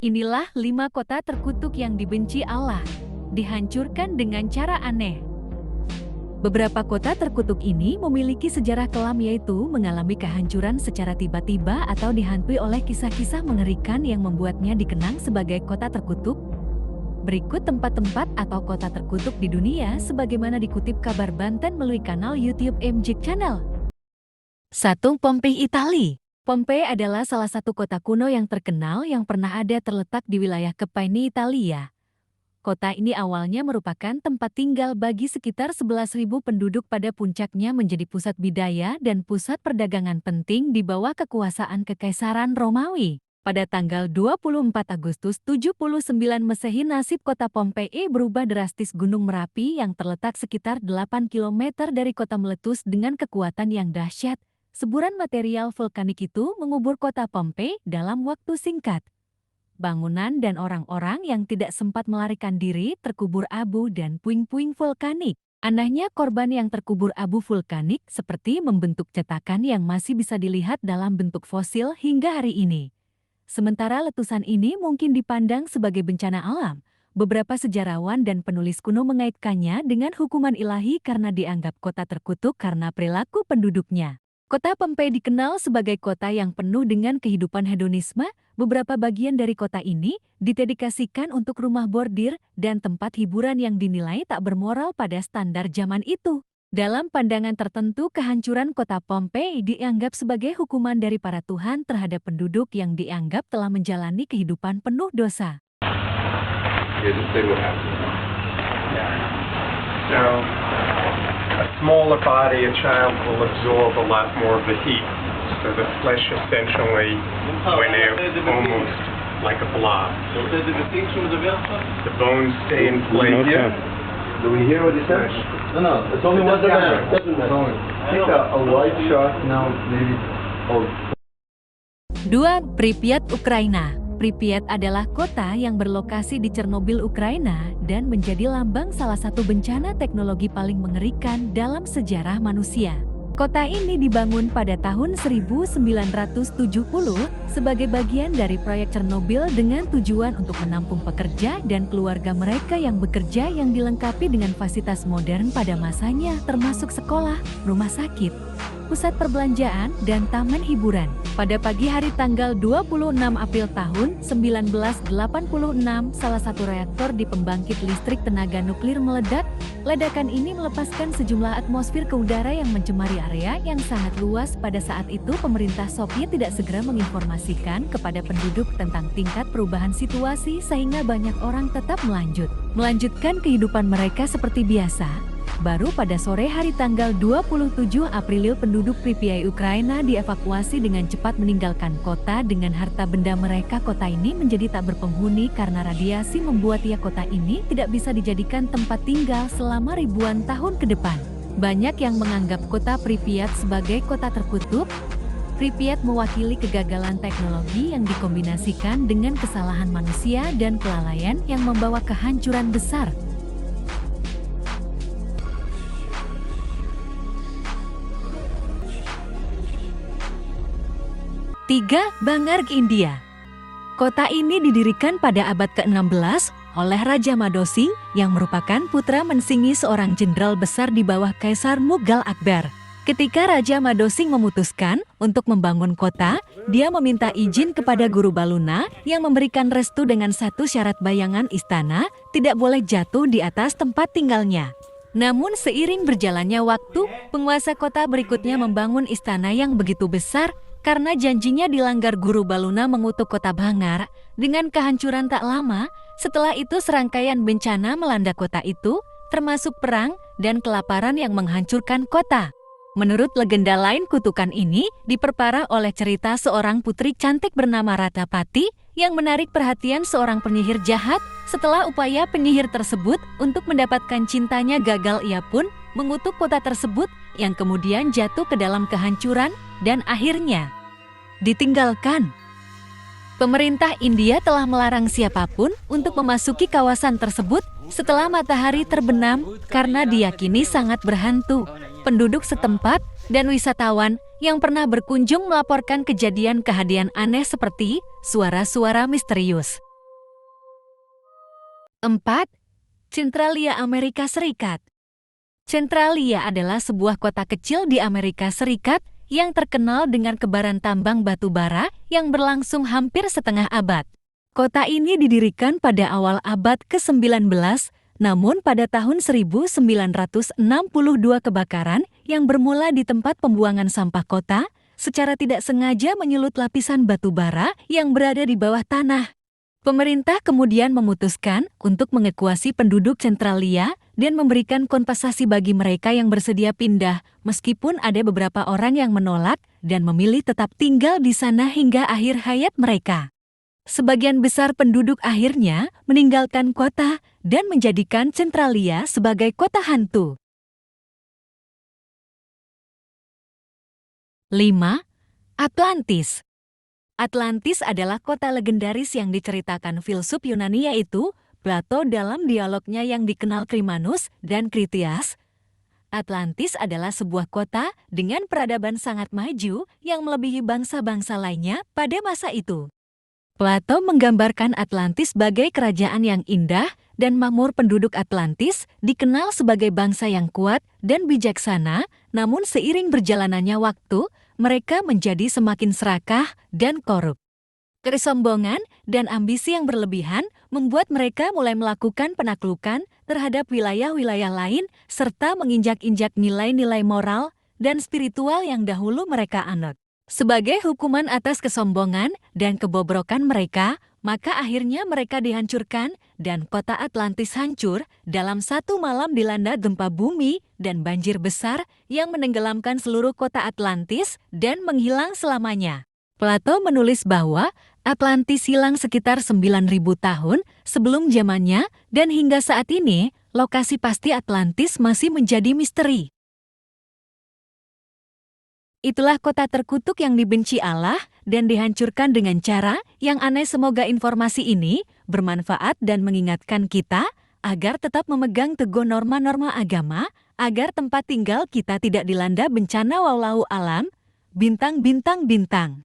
Inilah 5 kota terkutuk yang dibenci Allah, dihancurkan dengan cara aneh. Beberapa kota terkutuk ini memiliki sejarah kelam, yaitu mengalami kehancuran secara tiba-tiba atau dihantui oleh kisah-kisah mengerikan yang membuatnya dikenang sebagai kota terkutuk. Berikut tempat-tempat atau kota terkutuk di dunia sebagaimana dikutip kabar Banten melalui kanal YouTube MJIK Channel. 1. Pompei, Italia. Pompei adalah salah satu kota kuno yang terkenal yang pernah ada terletak di wilayah Campania, Italia. Kota ini awalnya merupakan tempat tinggal bagi sekitar 11.000 penduduk, pada puncaknya menjadi pusat budaya dan pusat perdagangan penting di bawah kekuasaan Kekaisaran Romawi. Pada tanggal 24 Agustus 79 Masehi, nasib kota Pompei berubah drastis. Gunung Merapi yang terletak sekitar 8 km dari kota meletus dengan kekuatan yang dahsyat. Seburan material vulkanik itu mengubur kota Pompei dalam waktu singkat. Bangunan dan orang-orang yang tidak sempat melarikan diri terkubur abu dan puing-puing vulkanik. Anehnya, korban yang terkubur abu vulkanik seperti membentuk cetakan yang masih bisa dilihat dalam bentuk fosil hingga hari ini. Sementara letusan ini mungkin dipandang sebagai bencana alam, beberapa sejarawan dan penulis kuno mengaitkannya dengan hukuman ilahi karena dianggap kota terkutuk karena perilaku penduduknya. Kota Pompei dikenal sebagai kota yang penuh dengan kehidupan hedonisme. Beberapa bagian dari kota ini didedikasikan untuk rumah bordir dan tempat hiburan yang dinilai tak bermoral pada standar zaman itu. Dalam pandangan tertentu, kehancuran kota Pompei dianggap sebagai hukuman dari para tuhan terhadap penduduk yang dianggap telah menjalani kehidupan penuh dosa. A smaller body, a child will absorb a lot more of the heat. So the flesh essentially went out almost like a blob. The bones stay in place. Do we hear what he said? No, it's only one camera. Doesn't matter. Take a wide shot now, maybe. 2. Pripyat, Ukraina. Pripyat adalah kota yang berlokasi di Chernobyl, Ukraina, dan menjadi lambang salah satu bencana teknologi paling mengerikan dalam sejarah manusia. Kota ini dibangun pada tahun 1970 sebagai bagian dari proyek Chernobyl dengan tujuan untuk menampung pekerja dan keluarga mereka yang bekerja, yang dilengkapi dengan fasilitas modern pada masanya, termasuk sekolah, rumah sakit, pusat perbelanjaan, dan taman hiburan. Pada pagi hari tanggal 26 April tahun 1986, salah satu reaktor di pembangkit listrik tenaga nuklir meledak. Ledakan ini melepaskan sejumlah atmosfer ke udara yang mencemari area yang sangat luas. Pada saat itu, pemerintah Soviet tidak segera menginformasikan kepada penduduk tentang tingkat perubahan situasi, sehingga banyak orang tetap melanjutkan kehidupan mereka seperti biasa. Baru pada sore hari tanggal 27 April, penduduk Pripyat, Ukraina dievakuasi dengan cepat meninggalkan kota dengan harta benda mereka. Kota ini menjadi tak berpenghuni karena radiasi membuat kota ini tidak bisa dijadikan tempat tinggal selama ribuan tahun ke depan. Banyak yang menganggap kota Pripyat sebagai kota terkutuk. Pripyat mewakili kegagalan teknologi yang dikombinasikan dengan kesalahan manusia dan kelalaian yang membawa kehancuran besar. 3. Bangar, India. Kota ini didirikan pada abad ke-16 oleh Raja Madosing yang merupakan putra mensingi seorang jenderal besar di bawah Kaisar Mughal Akbar. Ketika Raja Madosing memutuskan untuk membangun kota, dia meminta izin kepada Guru Baluna yang memberikan restu dengan satu syarat: bayangan istana tidak boleh jatuh di atas tempat tinggalnya. Namun seiring berjalannya waktu, penguasa kota berikutnya membangun istana yang begitu besar. Karena janjinya dilanggar, Guru Baluna mengutuk kota Bangar dengan kehancuran tak lama. Setelah itu serangkaian bencana melanda kota itu, termasuk perang dan kelaparan yang menghancurkan kota. Menurut legenda lain, kutukan ini diperparah oleh cerita seorang putri cantik bernama Ratapati yang menarik perhatian seorang penyihir jahat. Setelah upaya penyihir tersebut untuk mendapatkan cintanya gagal, ia pun mengutuk kota tersebut yang kemudian jatuh ke dalam kehancuran dan akhirnya ditinggalkan. Pemerintah India telah melarang siapapun untuk memasuki kawasan tersebut setelah matahari terbenam karena diyakini sangat berhantu. Penduduk setempat dan wisatawan yang pernah berkunjung melaporkan kejadian-kejadian aneh seperti suara-suara misterius, 4. Centralia, Amerika Serikat. Centralia adalah sebuah kota kecil di Amerika Serikat yang terkenal dengan kebaran tambang batu bara yang berlangsung hampir setengah abad. Kota ini didirikan pada awal abad ke-19, namun pada tahun 1962 kebakaran yang bermula di tempat pembuangan sampah kota secara tidak sengaja menyulut lapisan batu bara yang berada di bawah tanah. Pemerintah kemudian memutuskan untuk mengevakuasi penduduk Centralia dan memberikan kompensasi bagi mereka yang bersedia pindah, meskipun ada beberapa orang yang menolak dan memilih tetap tinggal di sana hingga akhir hayat mereka. Sebagian besar penduduk akhirnya meninggalkan kota dan menjadikan Centralia sebagai kota hantu. 5. Atlantis. Atlantis adalah kota legendaris yang diceritakan filsuf Yunani yaitu Plato dalam dialognya yang dikenal Krimanus dan Kritias. Atlantis adalah sebuah kota dengan peradaban sangat maju yang melebihi bangsa-bangsa lainnya pada masa itu. Plato menggambarkan Atlantis sebagai kerajaan yang indah dan makmur. Penduduk Atlantis dikenal sebagai bangsa yang kuat dan bijaksana, namun seiring berjalannya waktu, mereka menjadi semakin serakah dan korup. Kesombongan dan ambisi yang berlebihan membuat mereka mulai melakukan penaklukan terhadap wilayah-wilayah lain serta menginjak-injak nilai-nilai moral dan spiritual yang dahulu mereka anut. Sebagai hukuman atas kesombongan dan kebobrokan mereka, maka akhirnya mereka dihancurkan dan kota Atlantis hancur dalam satu malam dilanda gempa bumi dan banjir besar yang menenggelamkan seluruh kota Atlantis dan menghilang selamanya. Plato menulis bahwa Atlantis hilang sekitar 9.000 tahun sebelum zamannya dan hingga saat ini lokasi pasti Atlantis masih menjadi misteri. Itulah kota terkutuk yang dibenci Allah dan dihancurkan dengan cara yang aneh. Semoga informasi ini bermanfaat dan mengingatkan kita agar tetap memegang teguh norma-norma agama, agar tempat tinggal kita tidak dilanda bencana. Wallahu alam. Bintang-bintang-bintang.